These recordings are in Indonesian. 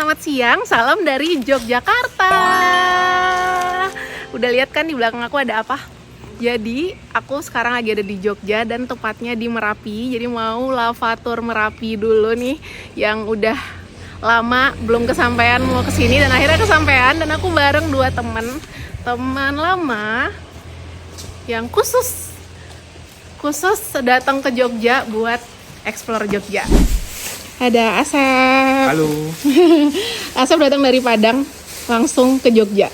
selamat siang. Salam dari Yogyakarta. Udah lihat kan di belakang aku ada apa? Jadi, aku sekarang lagi ada di Jogja dan tepatnya di Merapi. Jadi mau lavatur Merapi dulu nih yang udah lama belum kesampaian mau kesini dan akhirnya kesampaian, dan aku bareng dua teman lama yang khusus datang ke Jogja buat explore Jogja. Ada Asep. Halo. Asep datang dari Padang langsung ke Jogja.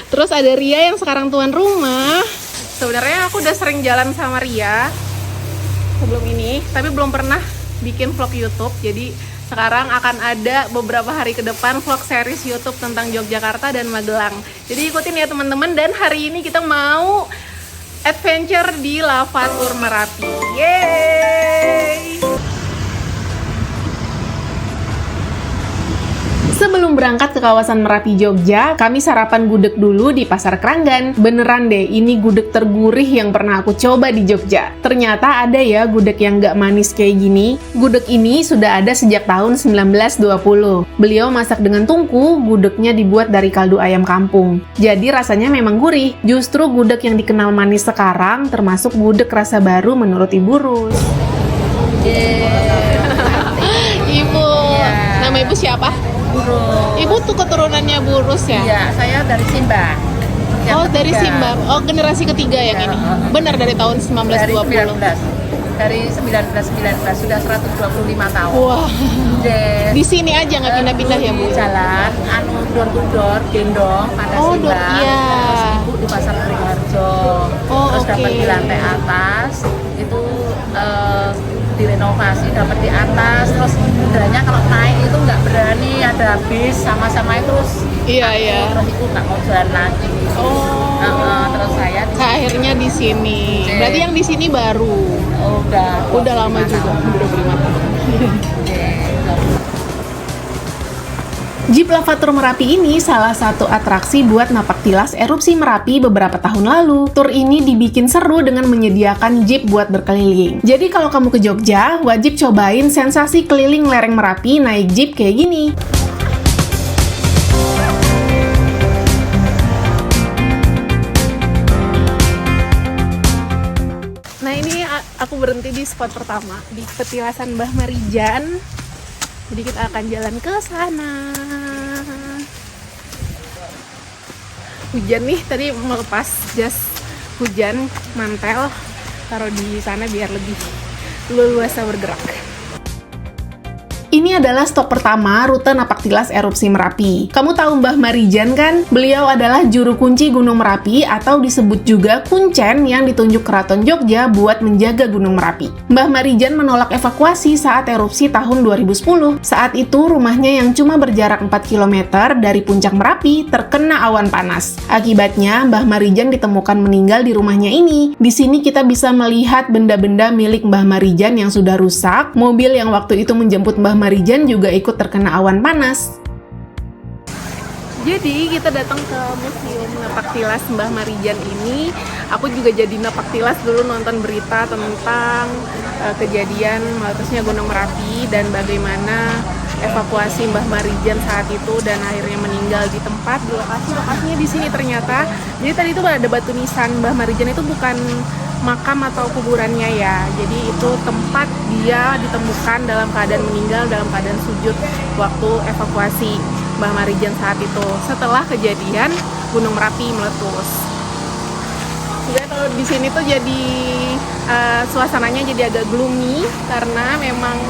Terus ada Ria yang sekarang tuan rumah. Sebenarnya aku udah sering jalan sama Ria sebelum ini, tapi belum pernah bikin vlog YouTube. Jadi sekarang akan ada beberapa hari ke depan vlog series YouTube tentang Yogyakarta dan Magelang. Jadi ikutin ya teman-teman. Dan hari ini kita mau adventure di lavatur Merapi. Yeay! Sebelum berangkat ke kawasan Merapi Jogja, kami sarapan gudeg dulu di Pasar Kranggan. Beneran deh, ini gudeg tergurih yang pernah aku coba di Jogja. Ternyata ada ya gudeg yang gak manis kayak gini. Gudeg ini sudah ada sejak tahun 1920. Beliau masak dengan tungku, gudegnya dibuat dari kaldu ayam kampung. Jadi rasanya memang gurih. Justru gudeg yang dikenal manis sekarang termasuk gudeg rasa baru menurut Ibu Rus. Ibu, nama Ibu siapa? Burus. Ibu tuh keturunannya Burus ya? Iya, saya dari Simba. Oh, dari Simba. Oh, generasi ketiga yang ini. Benar dari tahun 1920. Dari 1919 sudah 125 tahun. Wah. Dan Di sini aja nggak pindah-pindah ya, Bu? Jalan door to door gendong pada Oh, Simba. iya. Terus Ibu di Pasar Beringharjo. Oh, terus oke. dapat di lantai atas itu direnovasi, dapat di atas. Terus udahnya kalau naik itu nggak berani, ada bis sama-sama itu. Iya. Terus Ibu nggak mau jalan lagi. Oh. Terus saya Akhirnya di sini. Oke. Berarti yang di sini baru. Udah lama juga. Udah 25 tahun. Jeep Lavatur Merapi ini salah satu atraksi buat napak tilas erupsi Merapi beberapa tahun lalu. Tur ini dibikin seru dengan menyediakan jeep buat berkeliling. Jadi kalau kamu ke Jogja, wajib cobain sensasi keliling lereng Merapi naik jeep kayak gini. Nah ini aku berhenti di spot pertama, di petilasan Mbah Marijan. Jadi kita akan jalan ke sana. Hujan nih, tadi melepas jas hujan, mantel, taruh di sana biar lebih leluasa bergerak. Ini adalah stop pertama rute napak tilas erupsi Merapi. Kamu tahu Mbah Marijan kan? Beliau adalah juru kunci Gunung Merapi atau disebut juga Kuncen yang ditunjuk Keraton Jogja buat menjaga Gunung Merapi. Mbah Marijan menolak evakuasi saat erupsi tahun 2010. Saat itu rumahnya yang cuma berjarak 4 km dari puncak Merapi terkena awan panas. Akibatnya Mbah Marijan ditemukan meninggal di rumahnya ini. Di sini kita bisa melihat benda-benda milik Mbah Marijan yang sudah rusak, mobil yang waktu itu menjemput Mbah Marijan juga ikut terkena awan panas. Jadi kita datang ke museum napak tilas Mbah Marijan ini. Aku juga jadi napak tilas dulu nonton berita tentang kejadian meletusnya Gunung Merapi dan bagaimana evakuasi Mbah Marijan saat itu dan akhirnya meninggal di tempat di lokasinya di sini ternyata. Jadi tadi itu ada batu nisan Mbah Marijan, itu bukan makam atau kuburannya ya. Jadi itu tempat dia ditemukan dalam keadaan meninggal, dalam keadaan sujud waktu evakuasi Mbah Marijan saat itu setelah kejadian Gunung Merapi meletus. Sebenarnya kalau di sini tuh jadi suasananya jadi agak gloomy karena memang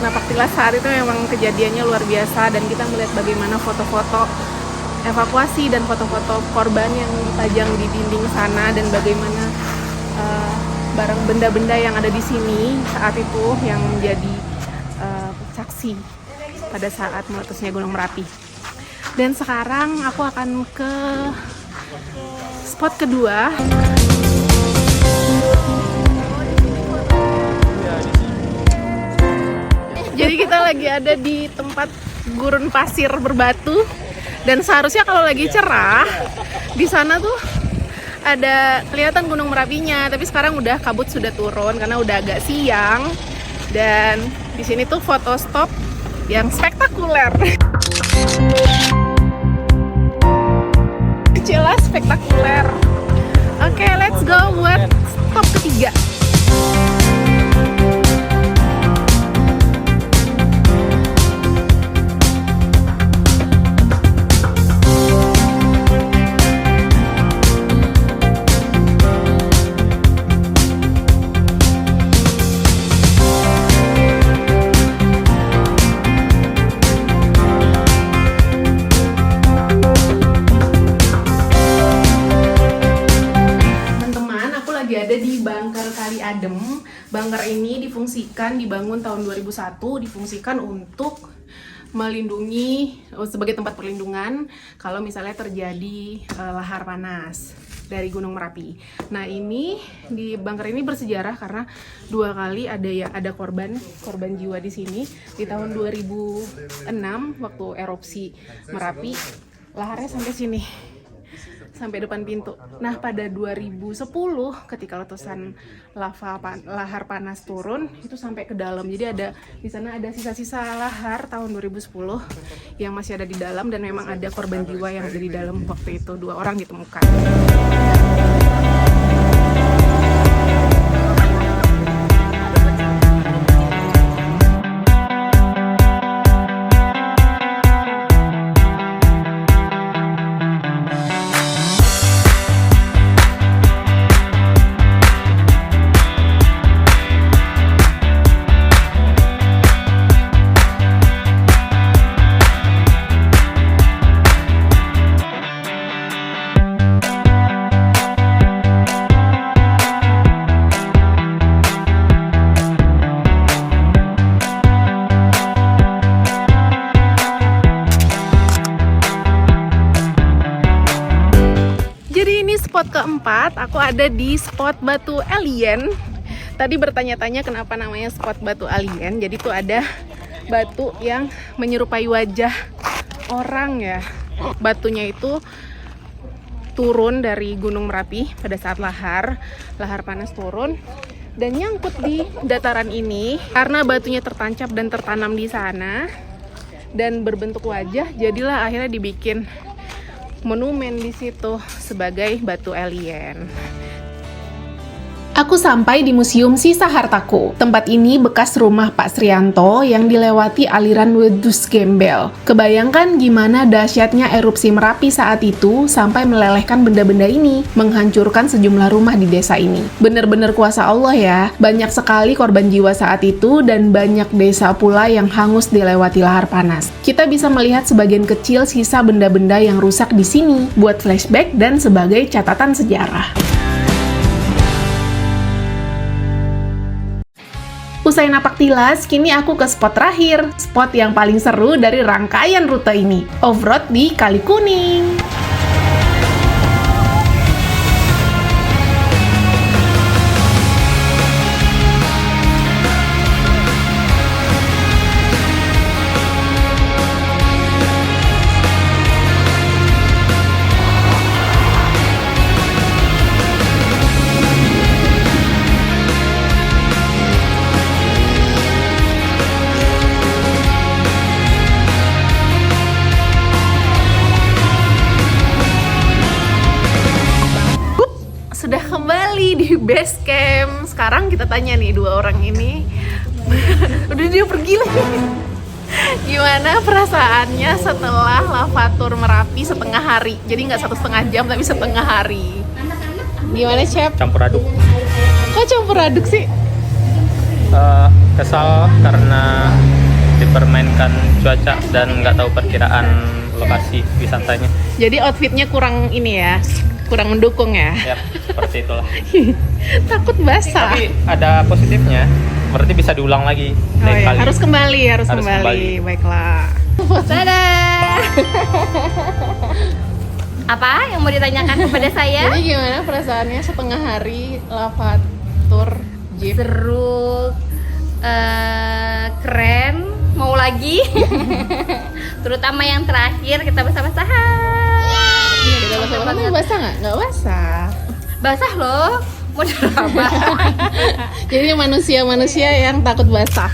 napak tilas saat itu memang kejadiannya luar biasa, dan kita melihat bagaimana foto-foto evakuasi dan foto-foto korban yang dipajang di dinding sana, dan bagaimana barang benda-benda yang ada di sini saat itu yang menjadi saksi pada saat meletusnya Gunung Merapi. Dan sekarang aku akan ke spot kedua. Jadi kita lagi ada di tempat gurun pasir berbatu, dan seharusnya kalau lagi cerah di sana tuh ada kelihatan Gunung Merapinya, tapi sekarang udah kabut sudah turun karena udah agak siang. Dan di sini tuh foto stop yang spektakuler. Jelas spektakuler. Oke, let's go buat stop ketiga. Ada di Bangker Kali Adem. Bangker ini dibangun tahun 2001, difungsikan untuk melindungi sebagai tempat perlindungan kalau misalnya terjadi lahar panas dari Gunung Merapi. Nah, ini di Bangker ini bersejarah karena 2 kali ada korban jiwa di sini. Di tahun 2006 waktu erupsi Merapi, laharnya sampai sini, sampai depan pintu. Nah, pada 2010 ketika letusan lahar panas turun, itu sampai ke dalam. Jadi di sana ada sisa-sisa lahar tahun 2010 yang masih ada di dalam, dan memang ada korban jiwa yang ada di dalam waktu itu, 2 orang ditemukan. Spot keempat, aku ada di spot batu alien. Tadi bertanya-tanya kenapa namanya spot batu alien. Jadi tuh ada batu yang menyerupai wajah orang ya. Batunya itu turun dari Gunung Merapi pada saat lahar panas turun dan nyangkut di dataran ini. Karena batunya tertancap dan tertanam di sana dan berbentuk wajah, jadilah akhirnya dibikin monumen di situ sebagai batu alien. Aku sampai di Museum Sisa Hartaku. Tempat ini bekas rumah Pak Srianto yang dilewati aliran wedus gembel. Kebayangkan gimana dahsyatnya erupsi Merapi saat itu sampai melelehkan benda-benda ini, menghancurkan sejumlah rumah di desa ini. Bener-bener kuasa Allah ya. Banyak sekali korban jiwa saat itu dan banyak desa pula yang hangus dilewati lahar panas. Kita bisa melihat sebagian kecil sisa benda-benda yang rusak di sini buat flashback dan sebagai catatan sejarah. Usai napak tilas, kini aku ke spot terakhir, spot yang paling seru dari rangkaian rute ini, off-road di Kali Kuning. Sudah kembali di base camp. Sekarang kita tanya nih 2 orang ini. Udah dia pergi lagi. Gimana perasaannya setelah lavatur Merapi setengah hari? Jadi nggak 1,5 jam tapi setengah hari. Gimana, Chef? Campur aduk. Kok campur aduk sih? Kesal karena dipermainkan cuaca dan nggak tahu perkiraan lokasi wisatanya. Jadi outfitnya kurang ini ya, kurang mendukung ya? Ya, seperti itulah. Takut basah. Tapi ada positifnya, berarti bisa diulang lagi lain kali. Harus kembali. Baiklah. Dadah. Apa yang mau ditanyakan kepada saya? Jadi gimana perasaannya setengah hari lavatur jeep? Seru, keren, mau lagi. Terutama yang terakhir kita basah-basahan. Iya, kita basah-basahan. Basah nggak? Nggak basah. Basah loh, mau diraba. Jadi manusia-manusia yang takut basah.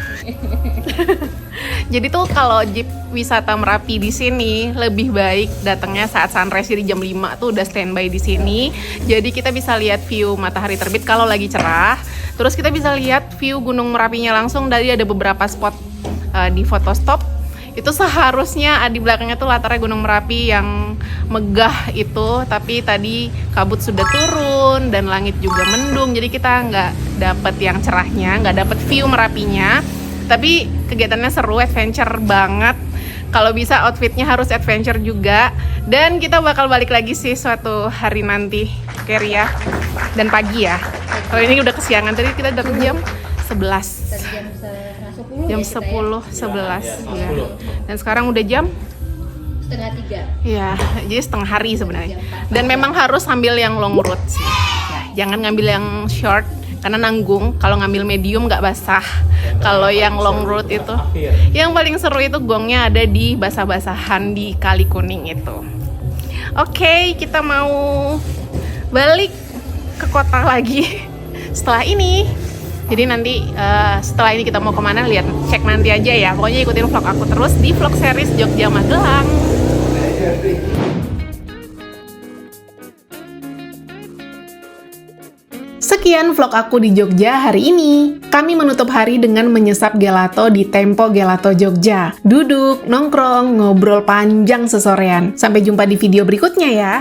Jadi tuh kalau jeep wisata Merapi di sini lebih baik datangnya saat sunrise, jadi jam 5 tuh udah standby di sini. Jadi kita bisa lihat view matahari terbit kalau lagi cerah. Terus kita bisa lihat view Gunung Merapinya langsung dari ada beberapa spot di foto stop. Itu seharusnya di belakangnya tuh latarnya Gunung Merapi yang megah itu, tapi tadi kabut sudah turun dan langit juga mendung, jadi kita nggak dapet yang cerahnya, nggak dapet view Merapinya. Tapi kegiatannya seru, adventure banget. Kalau bisa outfitnya harus adventure juga. Dan kita bakal balik lagi sih suatu hari nanti, Keria, dan pagi ya. Kalau ini udah kesiangan, tadi kita datang jam 11. Jam 10, 11 ya. Dan sekarang udah jam setengah 3. ya, jadi setengah hari sebenarnya. Dan memang harus ambil yang long route sih. Ya, jangan ngambil yang short karena nanggung. Kalau ngambil medium nggak basah. Kalau yang long route itu, yang paling seru itu gongnya ada di basah-basahan di Kali Kuning itu. Oke, kita mau balik ke kota lagi setelah ini. Jadi nanti setelah ini kita mau kemana, lihat cek nanti aja ya. Pokoknya ikutin vlog aku terus di vlog series Jogja Magelang. Sekian vlog aku di Jogja hari ini. Kami menutup hari dengan menyesap gelato di Tempo Gelato Jogja. Duduk, nongkrong, ngobrol panjang sesorean. Sampai jumpa di video berikutnya ya.